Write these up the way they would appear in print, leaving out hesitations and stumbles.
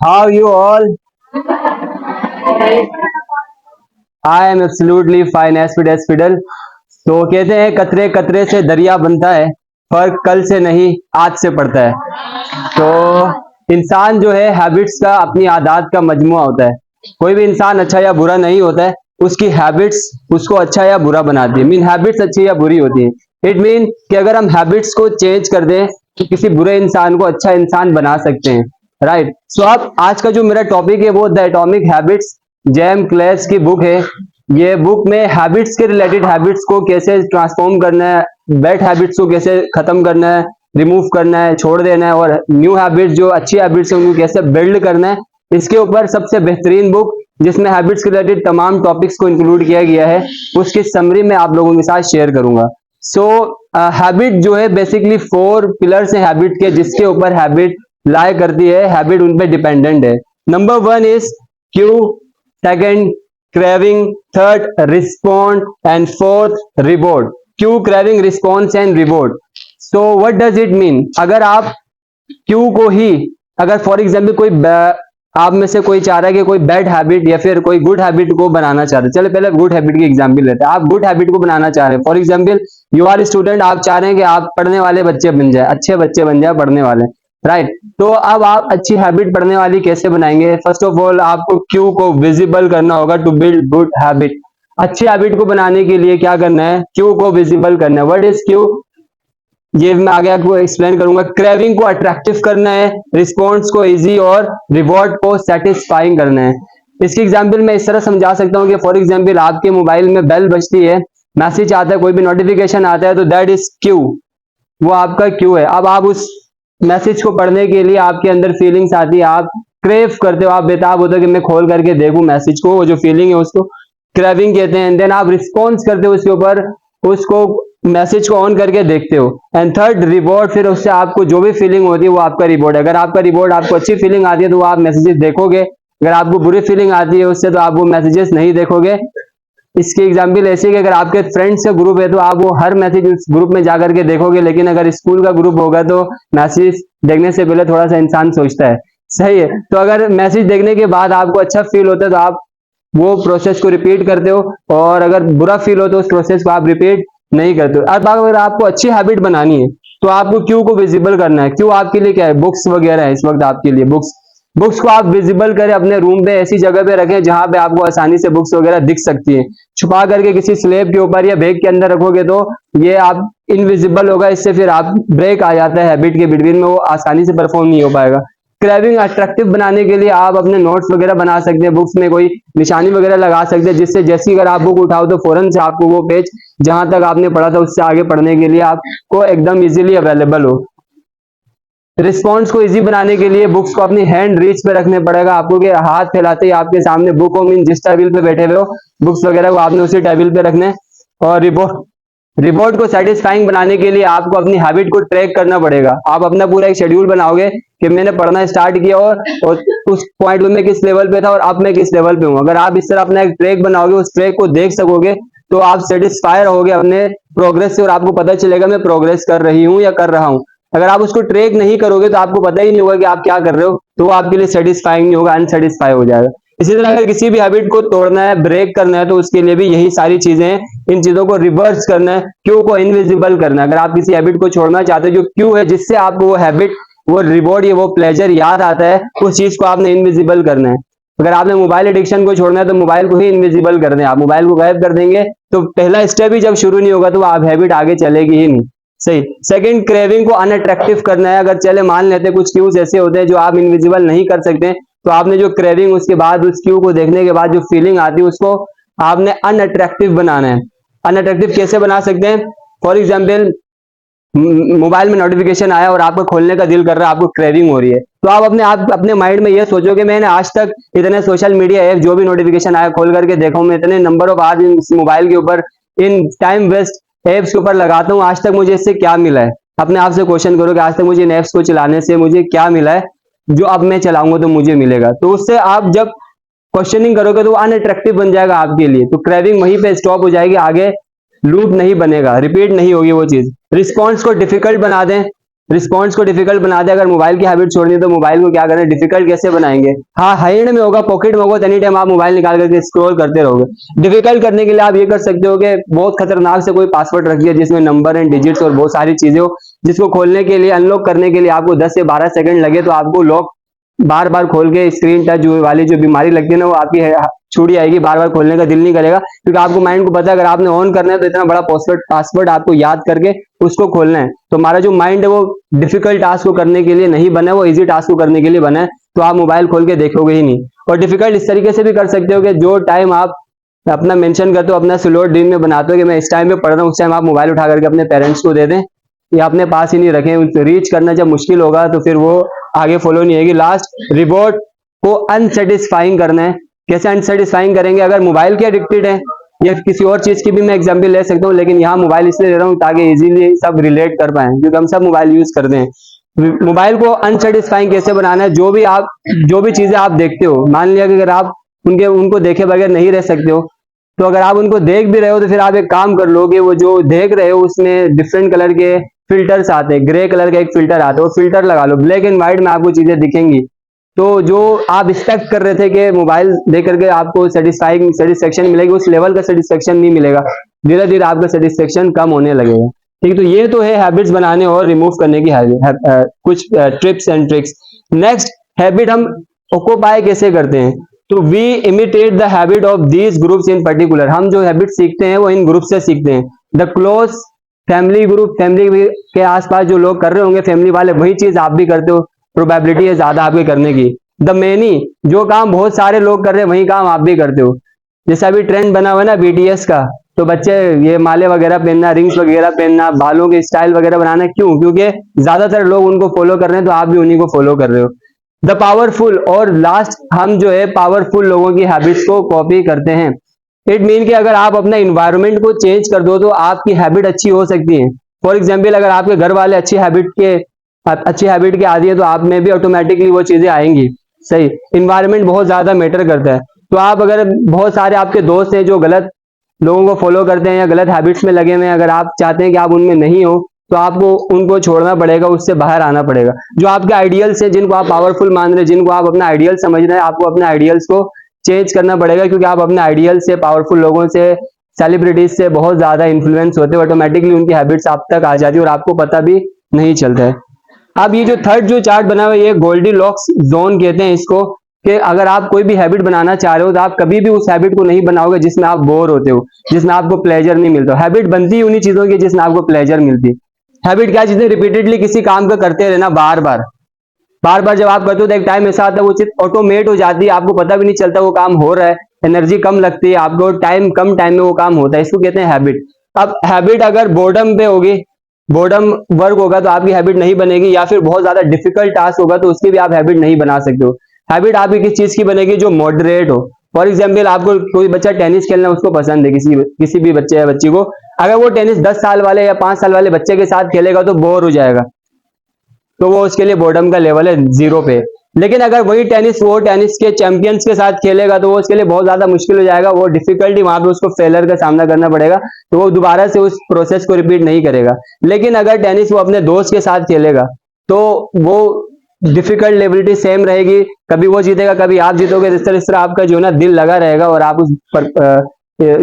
How you all? I am absolutely fine as fit as fiddle. तो कहते हैं कतरे कतरे से दरिया बनता है, फर्क कल से नहीं आज से पड़ता है। तो इंसान जो है हैबिट्स का, अपनी आदत का मजमुआ होता है। कोई भी इंसान अच्छा या बुरा नहीं होता है, उसकी हैबिट्स उसको अच्छा या बुरा बनाती है। मीन हैबिट्स अच्छी या बुरी होती है। इट मीन कि अगर हम हैबिट्स को चेंज कर दें तो किसी बुरे इंसान को अच्छा इंसान बना सकते हैं। राइट। सो अब आज का जो मेरा टॉपिक है वो द एटॉमिक हैबिट्स, जेम क्लेस की बुक है। ये बुक में हैबिट्स के रिलेटेड, हैबिट्स को कैसे ट्रांसफॉर्म करना है, बैड हैबिट्स को कैसे खत्म करना है, रिमूव करना है, छोड़ देना है, और न्यू हैबिट्स जो अच्छी हैबिट्स हैं उनको कैसे बिल्ड करना है, इसके ऊपर सबसे बेहतरीन बुक जिसमें हैबिट्स के रिलेटेड तमाम टॉपिक्स को इंक्लूड किया गया है, उसकी समरी मैं आप लोगों के साथ शेयर करूंगा। सो हैबिट जो है बेसिकली 4 पिलर्स हैं हैबिट के, जिसके ऊपर हैबिट लाई करती है, हैबिट उन पे डिपेंडेंट है। Number 1 is Q, second craving, third respond and fourth reward. Q, craving, response and reward. So what does it mean? अगर आप क्यू को ही, अगर फॉर एग्जाम्पल कोई आप में से कोई चाह रहा है कि कोई बैड हैबिट या फिर कोई गुड हैबिट को बनाना चाह रहे हैं, चलो पहले गुड हैबिट की एग्जांपल लेते हैं। आप गुड हैबिट को बनाना चाह रहे हैं, for example you are student, आप चाह रहे हैं कि आप पढ़ने वाले बच्चे बन जाए, अच्छे बच्चे बन जाए, पढ़ने वाले। राइट। तो अब आप अच्छी हैबिट पढ़ने वाली कैसे बनाएंगे? फर्स्ट ऑफ ऑल आपको क्यू को विजिबल करना होगा टू बिल्ड गुड हैबिट। अच्छी हैबिट को बनाने के लिए क्या करना है? क्यू को विजिबल करना है। What is Q? ये मैं आगे आपको एक्सप्लेन करूंगा। क्रेविंग को अट्रैक्टिव करना है, रिस्पॉन्स को इजी और रिवॉर्ड को सेटिस्फाइंग करना है। इसकी एग्जांपल मैं इस तरह समझा सकता हूँ कि फॉर एग्जांपल आपके मोबाइल में बेल बजती है, मैसेज आता है, कोई भी नोटिफिकेशन आता है, तो दैट इज क्यू, वो आपका क्यू है। अब आप उस मैसेज को पढ़ने के लिए आपके अंदर फीलिंग्स आती है, आप क्रेव करते हो, आप बेताब होते हो कि मैं खोल करके देखूं मैसेज को, वो जो फीलिंग है उसको क्रेविंग कहते हैं। देन आप रिस्पॉन्स करते हो उसके ऊपर, उसको मैसेज को ऑन करके देखते हो। एंड थर्ड रिवॉर्ड, फिर उससे आपको जो भी फीलिंग होती है वो आपका रिवॉर्ड है। अगर आपका रिवॉर्ड, आपको अच्छी फीलिंग आती है तो आप मैसेजेस देखोगे, अगर आपको बुरी फीलिंग आती है उससे तो आप वो मैसेजेस नहीं देखोगे। इसकी एग्जांपल ऐसी है कि अगर आपके फ्रेंड्स का ग्रुप है तो आप वो हर मैसेज उस ग्रुप में जाकर के देखोगे, लेकिन अगर स्कूल का ग्रुप होगा तो मैसेज देखने से पहले थोड़ा सा इंसान सोचता है। सही है। तो अगर मैसेज देखने के बाद आपको अच्छा फील होता है तो आप वो प्रोसेस को रिपीट करते हो, और अगर बुरा फील हो तो उस प्रोसेस को आप रिपीट नहीं करते हो। अब अगर आपको अच्छी हैबिट बनानी है तो आपको क्यू को विजिबल करना है। क्यू आपके लिए क्या है? बुक्स वगैरह है। इस वक्त आपके लिए बुक्स को आप विजिबल करें, अपने रूम पे ऐसी जगह पे रखें जहां पे आपको आसानी से बुक्स वगैरह दिख सकती है। छुपा करके किसी स्लेब के ऊपर या बैग के अंदर रखोगे तो ये आप इनविजिबल होगा, इससे फिर आप ब्रेक आ जाता है हैबिट के बिटवीन में, वो आसानी से परफॉर्म नहीं हो पाएगा। क्रेविंग अट्रैक्टिव बनाने के लिए आप अपने नोट्स वगैरह बना सकते हैं, बुक्स में कोई निशानी वगैरह लगा सकते हैं, जिससे जैसी अगर आप बुक उठाओ तो फौरन से आपको वो पेज जहां तक आपने पढ़ा था उससे आगे पढ़ने के लिए आपको एकदम इजीली अवेलेबल हो। रिस्पॉन्स को इजी बनाने के लिए बुक्स को अपनी हैंड रीच पे रखने पड़ेगा आपको, कि हाथ फैलाते ही आपके सामने बुक हो, मीन जिस टेबल पे बैठे हुए हो बुक्स वगैरह को आपने उसी टेबल पे रखने। और रिवॉर्ड को सेटिस्फाइंग बनाने के लिए आपको अपनी हैबिट को ट्रैक करना पड़ेगा। आप अपना पूरा एक शेड्यूल बनाओगे कि मैंने पढ़ना स्टार्ट किया और उस पॉइंट में किस लेवल पे था और अब मैं किस लेवल पे हूँ। अगर आप इस तरह अपना एक ट्रैक बनाओगे, उस ट्रैक को देख सकोगे, तो आप सेटिस्फाई रहोगे अपने प्रोग्रेस से और आपको पता चलेगा मैं प्रोग्रेस कर रही हूँ या कर रहा हूँ। अगर आप उसको ट्रैक नहीं करोगे तो आपको पता ही नहीं होगा कि आप क्या कर रहे हो, तो वो आपके लिए सेटिस्फाइंग नहीं होगा, अनसेटिस्फाई हो जाएगा। इसी तरह अगर किसी भी हैबिट को तोड़ना है, ब्रेक करना है, तो उसके लिए भी यही सारी चीजें हैं। इन चीजों को रिवर्स करना है, क्यू को इनविजिबल करना है। अगर आप किसी हैबिट को छोड़ना चाहते हो, जो क्यू है जिससे आपको वो हैबिट, वो रिवॉर्ड या वो प्लेजर याद आता है, उस चीज को आपने इनविजिबल करना है। अगर आपने मोबाइल एडिक्शन को छोड़ना है तो मोबाइल को ही इनविजिबल कर दें। आप मोबाइल को गायब कर देंगे तो पहला स्टेप ही जब शुरू नहीं होगा तो आप हैबिट आगे चलेगी ही नहीं। सही। सेकंड, क्रेविंग को अनअट्रैक्टिव करना है। अगर चले मान लेते हैं कुछ क्यूज ऐसे होते हैं जो आप इनविजिबल नहीं कर सकते, तो आपने जो क्रेविंग, उसके बाद उस क्यू को देखने के बाद जो फीलिंग आती है उसको आपने अनअट्रैक्टिव बनाना है। अनअट्रैक्टिव कैसे बना सकते हैं? फॉर एग्जाम्पल मोबाइल में नोटिफिकेशन आया और आपको खोलने का दिल कर रहा है, आपको क्रेविंग हो रही है, तो आप अपने माइंड में ये सोचोगे मैंने आज तक इतने सोशल मीडिया ऐप जो भी नोटिफिकेशन आया खोल करके देखा हूं, मैं इतने नंबर ऑफ आवर्स इस मोबाइल के ऊपर, इन टाइम वेस्ट एप्स के ऊपर लगाता हूं, आज तक मुझे इससे क्या मिला है? अपने आप से क्वेश्चन करो कि आज तक मुझे इन एप्स को चलाने से मुझे क्या मिला है जो अब मैं चलाऊंगा तो मुझे मिलेगा। तो उससे आप जब क्वेश्चनिंग करोगे तो वो अनअट्रैक्टिव बन जाएगा आपके लिए, तो क्रेविंग वहीं पे स्टॉप हो जाएगी, आगे लूप नहीं बनेगा, रिपीट नहीं होगी वो चीज। रिस्पॉन्स को डिफिकल्ट बना दें, रिस्पॉन्स को डिफिकल्ट बना दे। अगर मोबाइल की हैबिट छोड़नी है तो मोबाइल को क्या करना है, डिफिकल्ट कैसे बनाएंगे। हाँ, हैंड में होगा, पॉकेट में होगा, एनी टाइम आप मोबाइल निकाल करके स्क्रॉल करते रहोगे। डिफिकल्ट करने के लिए आप ये कर सकते हो कि बहुत खतरनाक से कोई पासवर्ड रखिए जिसमें नंबर एंड डिजिट्स और बहुत सारी चीजें हो, जिसको खोलने के लिए, अनलॉक करने के लिए आपको 10 से 12 सेकंड लगे, तो आपको लॉक बार बार खोल के स्क्रीन टच वाली जो बीमारी लगती है ना, वो आपकी छुड़ी आएगी, बार बार खोलने का दिल नहीं करेगा, क्योंकि आपको माइंड को पता है अगर आपने ऑन करना है तो इतना बड़ा पासवर्ड आपको याद करके उसको खोलना है। तो हमारा जो माइंड है वो डिफिकल्ट टास्क को करने के लिए नहीं बना है, वो इजी टास्क को करने के लिए बना है। तो आप मोबाइल खोल के देखोगे ही नहीं। और डिफिकल्ट इस तरीके से भी कर सकते हो कि जो टाइम आप अपना मेंशन करते हो, अपना स्लॉट दिन में बनाते हो कि मैं इस टाइम पे पढ़ रहा हूँ, उस टाइम आप मोबाइल उठा करके अपने पेरेंट्स को दे दें या अपने पास ही नहीं रखें। रीच करना जब मुश्किल होगा तो फिर वो आगे फॉलो नहीं होगी। लास्ट, रिवॉर्ड को अनसेटिस्फाइंग करना है। कैसे अनसेटिस्फाइंग करेंगे, अगर मोबाइल के एडिक्टेड है या किसी और चीज की भी मैं एग्जांपल ले सकता हूँ, लेकिन यहाँ मोबाइल इसलिए ले रहा हूँ ताकि इजीली सब रिलेट कर पाए, क्योंकि हम सब मोबाइल यूज करते हैं। मोबाइल को अनसेटिस्फाइंग कैसे बनाना है, जो भी चीजें आप देखते हो, मान लिया कि अगर आप उनको देखे बगैर नहीं रह सकते हो, तो अगर आप उनको देख भी रहे हो तो फिर आप एक काम कर लोगे, वो जो देख रहे हो उसमें डिफरेंट कलर के फिल्टर्स आते हैं, ग्रे कलर का एक फिल्टर आता है, वो फिल्टर लगा लो, ब्लैक एंड व्हाइट में आपको चीजें दिखेंगी। तो जो आप एक्सपेक्ट कर रहे थे कि मोबाइल देख करके आपको सेटिस्फेक्शन मिलेगी, उस लेवल का सेटिस्फेक्शन नहीं मिलेगा, धीरे धीरे आपका सेटिस्फेक्शन कम होने लगेगा। ठीक है, तो ये तो है हैबिट्स बनाने और रिमूव करने की कुछ tips and tricks. Next, habit हम ऑक्यूपाई कैसे करते हैं, तो we imitate the habit of these groups in particular. हम जो हैबिट सीखते हैं वो इन ग्रुप से सीखते हैं। The close family group, family के आसपास जो लोग कर रहे होंगे, फैमिली वाले, वही चीज आप भी करते हो, प्रोबेबिलिटी है ज्यादा आपके करने की। द मेनी, जो काम बहुत सारे लोग कर रहे हैं वही काम आप भी करते हो। जैसे अभी ट्रेंड बना हुआ है ना बीटीएस का, तो बच्चे ये माले वगैरह पहनना, रिंग्स वगैरह पहनना, बालों के स्टाइल वगैरह बनाना, क्यों? क्योंकि ज्यादातर लोग उनको फॉलो कर रहे हैं, तो आप भी उन्हीं को फॉलो कर रहे हो। द पावरफुल, और लास्ट, हम जो है पावरफुल लोगों की हैबिट्स को कॉपी करते हैं। इट मीन कि अगर आप अपना इन्वायरमेंट को चेंज कर दो तो आपकी हैबिट अच्छी हो सकती है। फॉर एग्जाम्पल, अगर आपके घर वाले अच्छी हैबिट के आदी है तो आप में भी ऑटोमेटिकली वो चीजें आएंगी। सही, इन्वायरमेंट बहुत ज्यादा मैटर करता है। तो आप, अगर बहुत सारे आपके दोस्त हैं जो गलत लोगों को फॉलो करते हैं या गलत हैबिट्स में लगे हुए हैं, अगर आप चाहते हैं कि आप उनमें नहीं हो, तो आपको उनको छोड़ना पड़ेगा, उससे बाहर आना पड़ेगा। जो आपके आइडियल्स है, जिनको आप पावरफुल मान रहे हैं, जिनको आप अपना आइडियल समझ रहे हैं, आपको अपने आइडियल्स को चेंज करना पड़ेगा, क्योंकि आप अपने आइडियल से, पावरफुल लोगों से, सेलिब्रिटीज से बहुत ज्यादा इन्फ्लुएंस होते हैं, ऑटोमेटिकली उनकी हैबिट्स आप तक आ जाती है और आपको पता भी नहीं चलता है। अब ये जो थर्ड जो चार्ट बना हुआ है, ये गोल्डीलॉक्स जोन कहते हैं इसको, कि अगर आप कोई भी हैबिट बनाना चाह रहे हो तो आप कभी भी उस हैबिट को नहीं बनाओगे जिसमें आप बोर होते हो, जिसमें आपको प्लेजर नहीं मिलता। हैबिट बनती ही उन्हीं चीजों की जिसमें आपको प्लेजर मिलती। हैबिट क्या चीजें, रिपीटेडली किसी काम को करते रहना, बार बार जब आप करते हो तो एक टाइम ऐसा आता है वो चीज ऑटोमेट हो जाती है, आपको पता भी नहीं चलता वो काम हो रहा है, एनर्जी कम लगती है आपको, कम टाइम में वो काम होता है, इसको कहते हैं हैबिट। अब हैबिट अगर बोर्डम पे होगी, बोर्डम वर्क होगा तो आपकी हैबिट नहीं बनेगी, या फिर बहुत ज्यादा डिफिकल्ट टास्क होगा तो उसकी भी आप हैबिट नहीं बना सकते हो। हैबिट आपकी किस चीज की बनेगी, जो मॉडरेट हो। फॉर एग्जाम्पल, आपको कोई बच्चा टेनिस खेलना उसको पसंद है, किसी भी बच्चे या बच्ची को, अगर वो टेनिस 10 साल वाले या 5 साल वाले बच्चे के साथ खेलेगा तो बोर हो जाएगा, तो वो उसके लिए बोर्डम का लेवल है 0 पे। लेकिन अगर वही टेनिस के चैंपियंस के साथ खेलेगा तो वो उसके लिए बहुत ज्यादा मुश्किल हो जाएगा, वो डिफिकल्टी वहां पे उसको फेलर का सामना करना पड़ेगा, तो वो दोबारा से उस प्रोसेस को रिपीट नहीं करेगा। लेकिन अगर टेनिस वो अपने दोस्त के साथ खेलेगा तो वो डिफिकल्ट लेवलिटी सेम रहेगी, कभी वो जीतेगा कभी आप जीतोगे, इस तरह आपका जो ना दिल लगा रहेगा और आप उस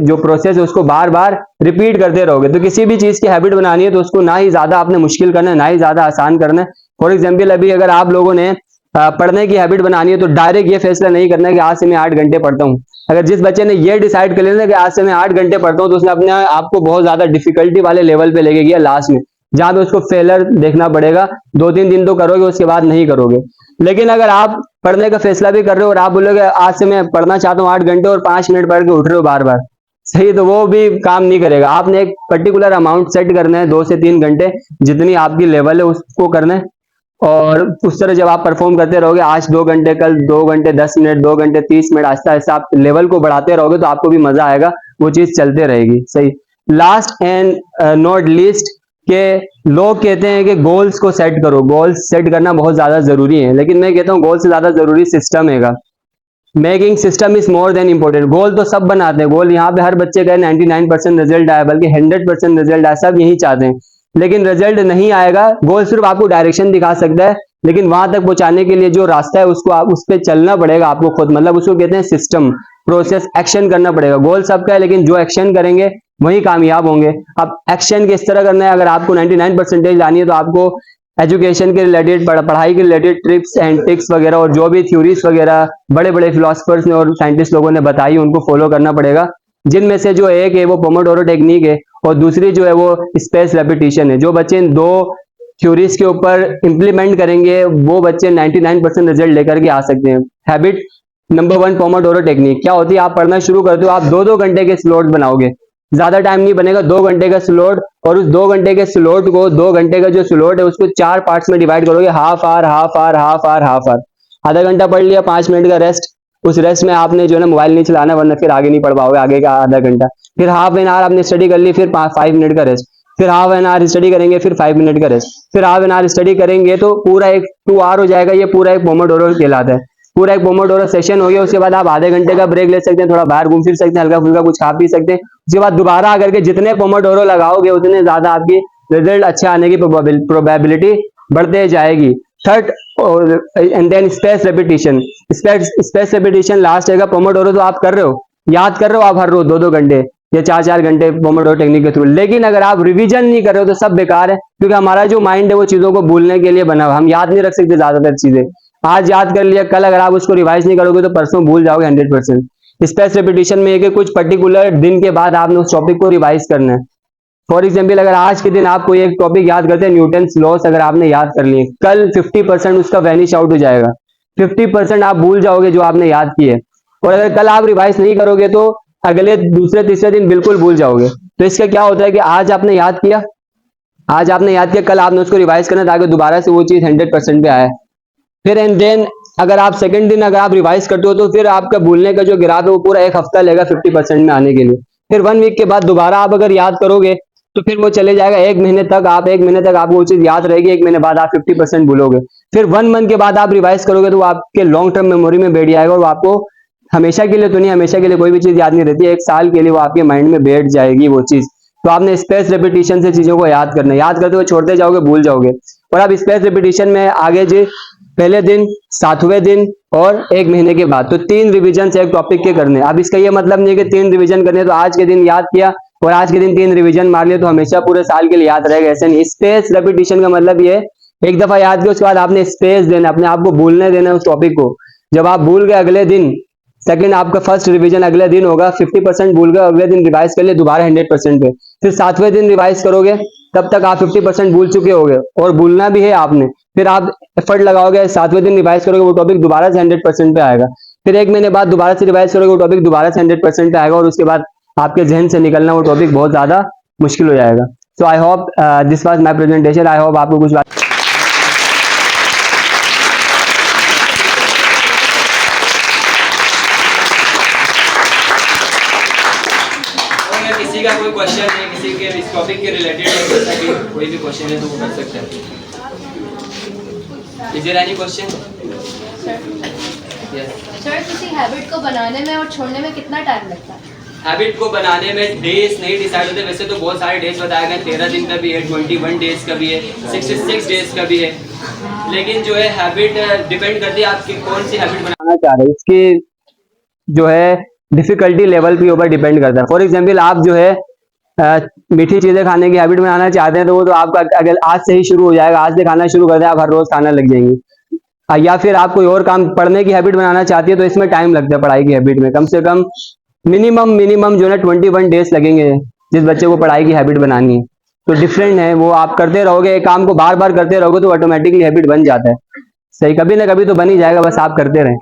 जो प्रोसेस है उसको बार बार रिपीट करते रहोगे। तो किसी भी चीज की हैबिट बनानी है तो उसको ना ही ज्यादा आपने मुश्किल करना है, ना ही ज्यादा आसान करना है। फॉर एग्जाम्पल, अभी अगर आप लोगों ने पढ़ने की हैबिट बनानी है तो डायरेक्ट ये फैसला नहीं करना है कि आज से मैं 8 घंटे पढ़ता हूँ। अगर जिस बच्चे ने ये डिसाइड कर लेना कि आज से मैं 8 घंटे पढ़ता हूँ, तो उसने अपने आपको बहुत ज्यादा डिफिकल्टी वाले लेवल पे लेके गया लास्ट में, जहां पे उसको फेलर देखना पड़ेगा। 2-3 दिन तो करोगे, उसके बाद नहीं करोगे। लेकिन अगर आप पढ़ने का फैसला भी कर रहे हो और आप बोलोगे आज से मैं पढ़ना चाहता हूँ 8 घंटे और 5 मिनट पढ़ के उठ रहे हो बार बार, सही, तो वो भी काम नहीं करेगा। आपने एक पर्टिकुलर अमाउंट सेट करना है, 2 से 3 घंटे, जितनी आपकी लेवल है उसको करना है। और उस तरह जब आप परफॉर्म करते रहोगे, आज 2 घंटे, कल 2 घंटे 10 मिनट, 2 घंटे 30 मिनट, आहिस्ता आहिस्ता आप लेवल को बढ़ाते रहोगे तो आपको भी मजा आएगा, वो चीज चलते रहेगी। सही। लास्ट एंड नॉट लीस्ट, के लोग कहते हैं कि गोल्स को सेट करो, गोल्स सेट करना बहुत ज्यादा जरूरी है, लेकिन मैं कहता हूँ गोल से ज्यादा जरूरी सिस्टम है। Making system is more than important. Goal तो सब बनाते हैं, गोल यहाँ पे हर बच्चे का 99% रिजल्ट आया, बल्कि 100% रिजल्ट आया, सब यही चाहते हैं। लेकिन रिजल्ट नहीं आएगा। गोल सिर्फ आपको डायरेक्शन दिखा सकता है, लेकिन वहां तक पहुंचाने के लिए जो रास्ता है उसको आप उस पर चलना पड़ेगा आपको खुद, मतलब उसको कहते हैं सिस्टम, प्रोसेस, एक्शन करना पड़ेगा। गोल सबका है, लेकिन जो एक्शन करेंगे वही कामयाब होंगे। अब एक्शन किस तरह करना है, अगर आपको 99% लानी है तो आपको एजुकेशन के रिलेटेड, पढ़ाई के रिलेटेड ट्रिप्स एंड टिक्स वगैरह और जो भी थ्योरीज वगैरह बड़े बड़े फिलोसफर्स ने और साइंटिस्ट लोगों ने बताई उनको फॉलो करना पड़ेगा। जिनमें से जो एक है वो पोमोडोरो टेक्निक है और दूसरी जो है वो स्पेस रेपिटेशन है। जो बच्चे इन दो थ्योरीज के ऊपर इंप्लीमेंट करेंगे वो बच्चे 99% रिजल्ट लेकर के आ सकते हैं। हैबिट नंबर 1 पोमोडोरो टेक्निक क्या होती है, आप पढ़ना शुरू करते हो, आप 2-2 घंटे के स्लॉट बनाओगे, ज्यादा टाइम नहीं बनेगा, 2 घंटे का स्लॉट, और उस 2 घंटे के स्लॉट को 2 घंटे का जो स्लॉट है उसको 4 पार्ट्स में डिवाइड करोगे, half hour half hour half hour half hour. आधा घंटा पढ़ लिया, 5 मिनट का रेस्ट, उस रेस्ट में आपने जो है ना मोबाइल नहीं चलाना, वरना फिर आगे नहीं पढ़ पाओगे आगे का आधा घंटा। फिर हाफ एन आवर आपने स्टडी कर ली, फिर 5 मिनट का रेस्ट, फिर हाफ एन आवर स्टडी करेंगे, फिर 5 मिनट का रेस्ट, फिर हाफ एन आवर स्टडी करेंगे तो पूरा एक 2 आवर हो जाएगा। ये पूरा एक पोमोडोरो कहलाता है, पूरा एक पोमोडोरो सेशन हो गया। उसके बाद आप आधे घंटे का ब्रेक ले सकते हैं, थोड़ा बाहर घूम फिर सकते हैं, हल्का फुल्का कुछ खा पी सकते हैं। उसके बाद दोबारा आकर के जितने पोमोडोरो लगाओगे उतने ज्यादा आपकी रिजल्ट अच्छे आने की प्रोबेबिलिटी बढ़ते जाएगी। Third and then space repetition. Space repetition last है। पोमोडोरो तो आप कर रहे हो, याद कर रहे हो आप हर रोज 2-2 घंटे या 4-4 घंटे पोमोडोरो टेक्निक के थ्रू, लेकिन अगर आप रिवीजन नहीं कर रहे हो तो सब बेकार है, क्योंकि हमारा जो माइंड है वो चीजों को भूलने के लिए बना हुआ, हम याद नहीं रख सकते ज्यादातर चीजें। आज याद कर लिया, कल अगर आप उसको रिवाइज नहीं करोगे तो परसों भूल जाओगे 100%। स्पेस रेपिटेशन में एक कुछ पर्टिकुलर दिन के बाद आपने उस टॉपिक को रिवाइज करना है। फॉर एग्जाम्पल, अगर आज के दिन आप कोई एक टॉपिक याद करते हैं, न्यूटन्स लॉस अगर आपने याद कर लिए, कल 50% उसका वैनिश आउट हो जाएगा, 50% आप भूल जाओगे जो आपने याद किए। और अगर कल आप रिवाइज नहीं करोगे तो अगले दूसरे तीसरे दिन बिल्कुल भूल जाओगे। तो इसका क्या होता है कि आज आपने याद किया, कल आपने उसको रिवाइज करना ताकि दोबारा से वो चीज 100% पे आए। फिर एंड देन अगर आप सेकंड दिन अगर आप रिवाइज करते हो तो फिर आपका भूलने का जो ग्राफ है वो पूरा 1 हफ्ता लेगा 50% में आने के लिए। फिर 1 वीक के बाद दोबारा आप अगर याद करोगे तो फिर वो चले जाएगा 1 महीने तक, आप 1 महीने तक आपको वो चीज याद रहेगी, 1 महीने बाद आप 50% भूलोगे। फिर 1 मंथ के बाद आप रिवाइज करोगे तो वो आपके लॉन्ग टर्म मेमोरी में बैठ जाएगा और वो आपको हमेशा के लिए तो नहीं, हमेशा के लिए कोई भी चीज याद नहीं रहती है, 1 साल के लिए वो आपके माइंड में बैठ जाएगी वो चीज। तो आपने स्पेस रेपिटेशन से चीजों को याद करना है, याद करते हुए छोड़ते जाओगे, भूल जाओगे। और आप स्पेस रेपिटेशन में आगे जी पहले दिन, 7वें दिन और 1 महीने के बाद, तो 3 रिवीजन एक टॉपिक के करने। अब इसका ये मतलब नहीं है कि 3 रिवीजन करने तो आज के दिन याद किया और आज के दिन 3 रिवीजन मार लिया तो हमेशा पूरे साल के लिए याद रहेगा, ऐसे नहीं। स्पेस रेपिटेशन का मतलब ये है 1 दफा याद किया उसके बाद आपने स्पेस देना, अपने आप को भूलने देना उस टॉपिक को। जब आप भूल गए अगले दिन, सेकंड आपका फर्स्ट रिवीजन अगले दिन होगा, 50% भूल गए, अगले दिन रिवाइज कर लिए दोबारा 100% पे। फिर 7वें दिन रिवाइज करोगे तब तक आप 50% भूल चुके होगे और भूलना भी है आपने। फिर आप एफर्ट लगाओगे, 7वें दिन रिवाइज करोगे, वो टॉपिक दोबारा से 100% पे आएगा। फिर 1 महीने बाद दोबारा से रिवाइज करोगे, वो टॉपिक दोबारा से 100% पे आएगा और उसके बाद आपके जहन से निकलना वो टॉपिक बहुत ज्यादा मुश्किल हो जाएगा। So I hope this was my presentation. I hope आपको कुछ बात किसी का कोई क्वेश्चन है, किसी के इस टॉपिक के रिलेटेड कोई भी क्वेश्चन है तो वो कर सकते हैं। Is there any question? Sir किसी हैबिट को बनाने में और छोड़ने में कितना टाइम लगता है? हैबिट को बनाने में डेज नहीं डिसाइड होते, वैसे तो बहुत सारे डेज बताए गए, 13 दिन का भी है, 21 डेज का भी है, 66 डेज का भी है, लेकिन जो है हैबिट डिपेंड करती है आपकी कौन सी हैबिट बनाना चाह रहे हैं, इसकी जो है डिफिकल्टी लेवल के ऊपर डिपेंड करता है। फॉर एग्जाम्पल, आप जो है मीठी चीजें खाने की हैबिट बनाना चाहते हैं तो वो तो आपका अगर आज से ही शुरू हो जाएगा, आज से खाना शुरू कर दें आप हर रोज खाना लग जाएंगे। या फिर आप कोई और काम, पढ़ने की हैबिट बनाना चाहती है तो इसमें टाइम लगता है, पढ़ाई की हैबिट में कम से कम मिनिमम जो है 21 डेज लगेंगे जिस बच्चे को पढ़ाई की हैबिट बनानी है। तो डिफरेंट है, वो आप करते रहोगे, एक काम को बार बार करते रहोगे तो ऑटोमेटिकली हैबिट बन जाता है। सही, कभी ना कभी तो बन ही जाएगा, बस आप करते रहें।